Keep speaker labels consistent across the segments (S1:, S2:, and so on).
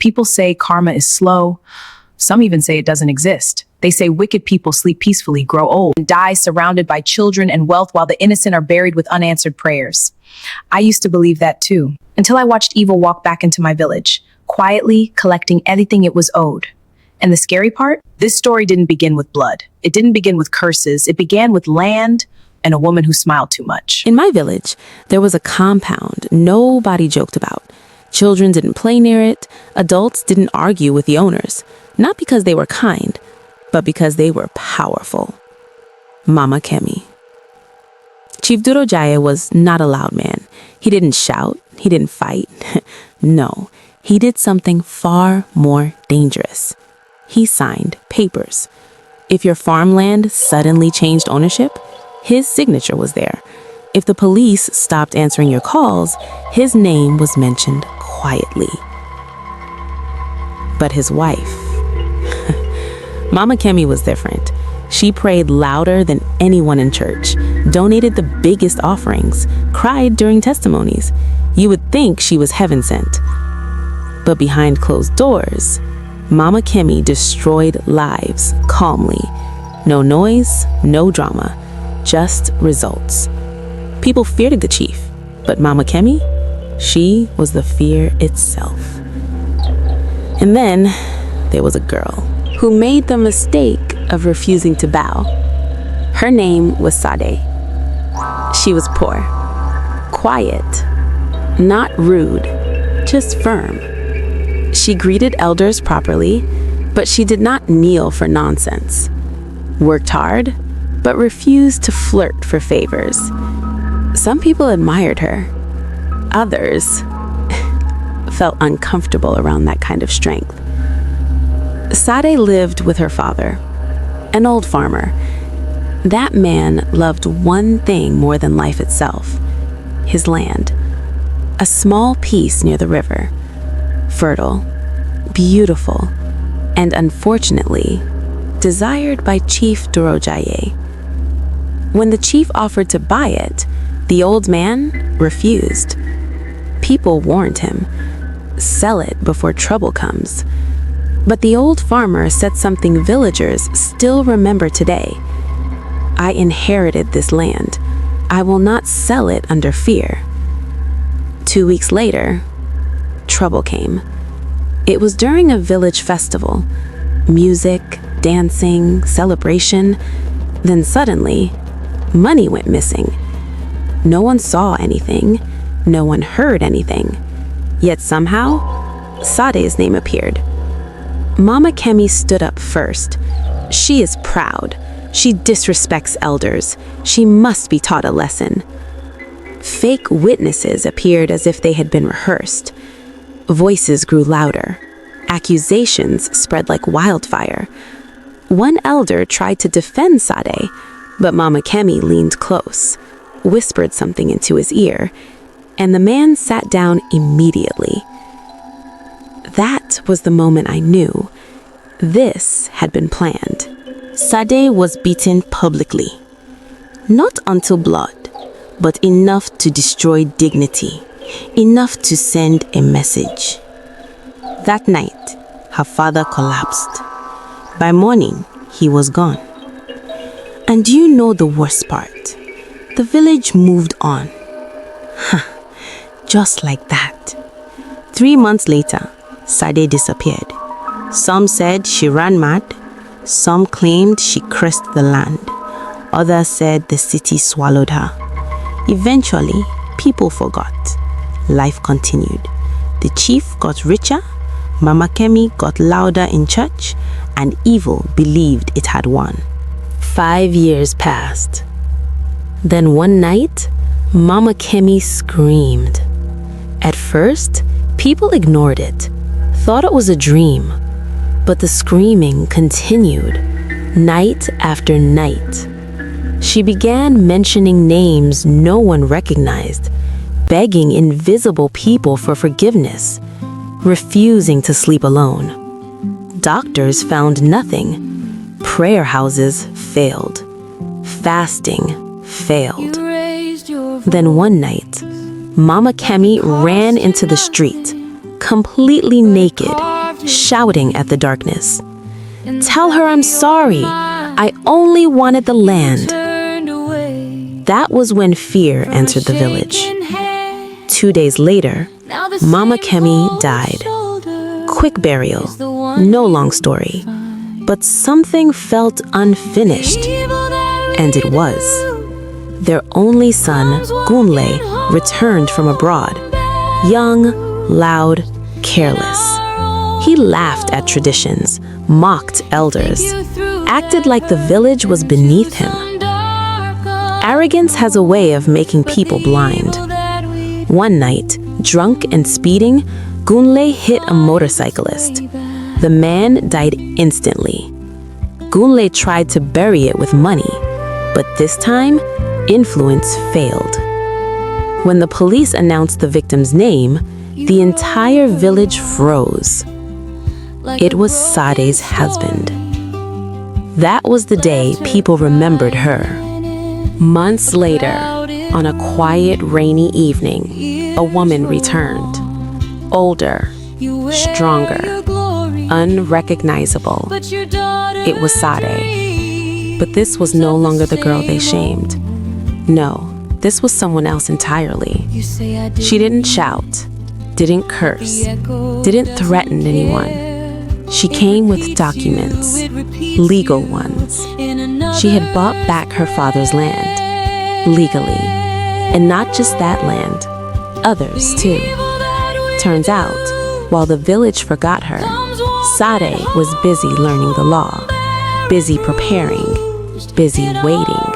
S1: People say karma is slow. Some even say it doesn't exist. They say wicked people sleep peacefully, grow old, and die surrounded by children and wealth while the innocent are buried with unanswered prayers. I used to believe that too, until I watched evil walk back into my village, quietly collecting everything it was owed. And the scary part? This story didn't begin with blood. It didn't begin with curses. It began with land and a woman who smiled too much.
S2: In my village, there was a compound nobody joked about. Children didn't play near it. Adults didn't argue with the owners, not because they were kind, but because they were powerful. Mama Kemi. Chief Durojaye was not a loud man. He didn't shout. He didn't fight. No, he did something far more dangerous. He signed papers. If your farmland suddenly changed ownership, his signature was there. If the police stopped answering your calls, his name was mentioned quietly. But his wife, Mama Kemi was different. She prayed louder than anyone in church, donated the biggest offerings, cried during testimonies. You would think she was heaven sent. But behind closed doors, Mama Kemi destroyed lives calmly. No noise, no drama, just results. People feared the chief, but Mama Kemi, she was the fear itself. And then there was a girl who made the mistake of refusing to bow. Her name was Sade. She was poor, quiet, not rude, just firm. She greeted elders properly, but she did not kneel for nonsense. Worked hard, but refused to flirt for favors. Some people admired her. Others felt uncomfortable around that kind of strength. Sade lived with her father, an old farmer. That man loved one thing more than life itself: his land. A small piece near the river, fertile, beautiful, and unfortunately, desired by Chief Durojaye. When the chief offered to buy it, the old man refused. People warned him, sell it before trouble comes. But the old farmer said something villagers still remember today. I inherited this land. I will not sell it under fear. 2 weeks later, trouble came. It was during a village festival. Music, dancing, celebration. Then suddenly, money went missing. No one saw anything. No one heard anything. Yet somehow, Sade's name appeared. Mama Kemi stood up first. She is proud. She disrespects elders. She must be taught a lesson. Fake witnesses appeared as if they had been rehearsed. Voices grew louder. Accusations spread like wildfire. One elder tried to defend Sade, but Mama Kemi leaned close, whispered something into his ear, and the man sat down immediately. That was the moment I knew this had been planned. Sade was beaten publicly. Not unto blood, but enough to destroy dignity, enough to send a message. That night, her father collapsed. By morning, he was gone. And you know the worst part? The village moved on. Just like that. 3 months later, Sade disappeared. Some said she ran mad. Some claimed she cursed the land. Others said the city swallowed her. Eventually, people forgot. Life continued. The chief got richer, Mama Kemi got louder in church, and evil believed it had won. 5 years passed. Then one night, Mama Kemi screamed. At first, people ignored it, thought it was a dream. But the screaming continued, night after night. She began mentioning names no one recognized, begging invisible people for forgiveness, refusing to sleep alone. Doctors found nothing. Prayer houses failed. Fasting failed. Then one night, Mama Kemi ran into the street, completely naked, shouting at the darkness. "Tell her I'm sorry. I only wanted the land." That was when fear entered the village. 2 days later, Mama Kemi died. Quick burial, no long story. But something felt unfinished. And it was. Their only son, Gunle, returned from abroad. Young, loud, careless. He laughed at traditions, mocked elders, acted like the village was beneath him. Arrogance has a way of making people blind. One night, drunk and speeding, Gunle hit a motorcyclist. The man died instantly. Gunle tried to bury it with money, but this time, influence failed. When the police announced the victim's name, the entire village froze. It was Sade's husband. That was the day people remembered her. Months later, on a quiet, rainy evening, a woman returned. Older, stronger, unrecognizable. It was Sade. But this was no longer the girl they shamed. No, this was someone else entirely. She didn't shout, didn't curse, didn't threaten anyone. She came with documents, legal ones. She had bought back her father's land, legally. And not just that land, others too. Turns out, while the village forgot her, Sade was busy learning the law, busy preparing, busy waiting.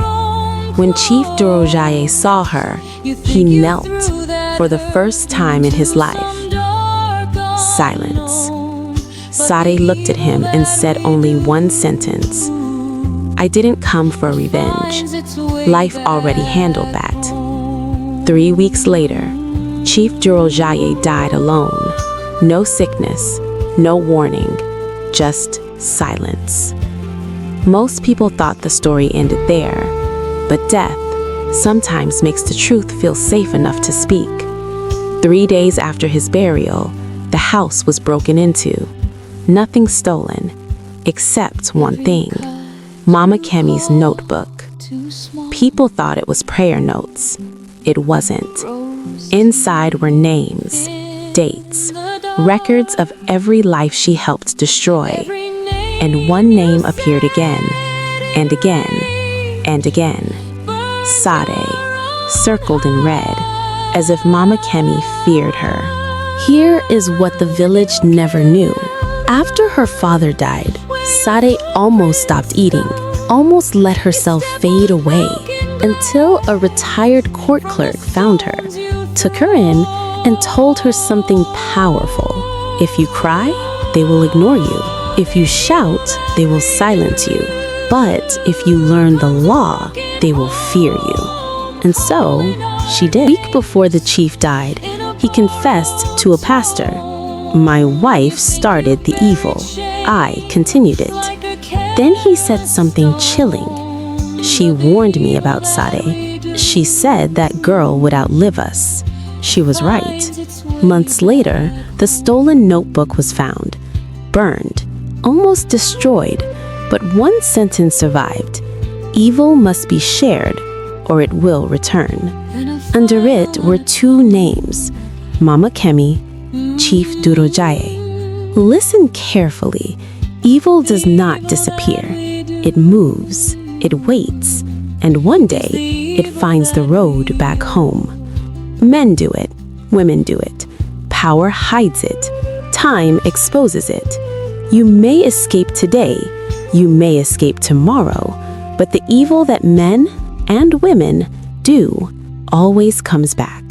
S2: When Chief Dorojaye saw her, he knelt for the first time in his life. Silence. Sade looked at him and said only one sentence. "I didn't come for revenge. Life already handled that." 3 weeks later, Chief Dorojaye died alone. No sickness, no warning, just silence. Most people thought the story ended there, but death sometimes makes the truth feel safe enough to speak. 3 days after his burial, the house was broken into. Nothing stolen, except one thing, Mama Kemi's notebook. People thought it was prayer notes. It wasn't. Inside were names, dates, records of every life she helped destroy. And one name appeared again, and again, and again. Sade, circled in red, as if Mama Kemi feared her. Here is what the village never knew. After her father died, Sade almost stopped eating, almost let herself fade away, until a retired court clerk found her, took her in, and told her something powerful. If you cry, they will ignore you. If you shout, they will silence you. But if you learn the law, they will fear you. And so, she did. A week before the chief died, he confessed to a pastor. "My wife started the evil. I continued it." Then he said something chilling. "She warned me about Sade. She said that girl would outlive us." She was right. Months later, the stolen notebook was found, burned, almost destroyed, but one sentence survived. "Evil must be shared, or it will return." Under it were 2 names, Mama Kemi, Chief Dorojaye. Listen carefully. Evil does not disappear. It moves, it waits, and one day it finds the road back home. Men do it, women do it. Power hides it. Time exposes it. You may escape today, you may escape tomorrow, but the evil that men and women do always comes back.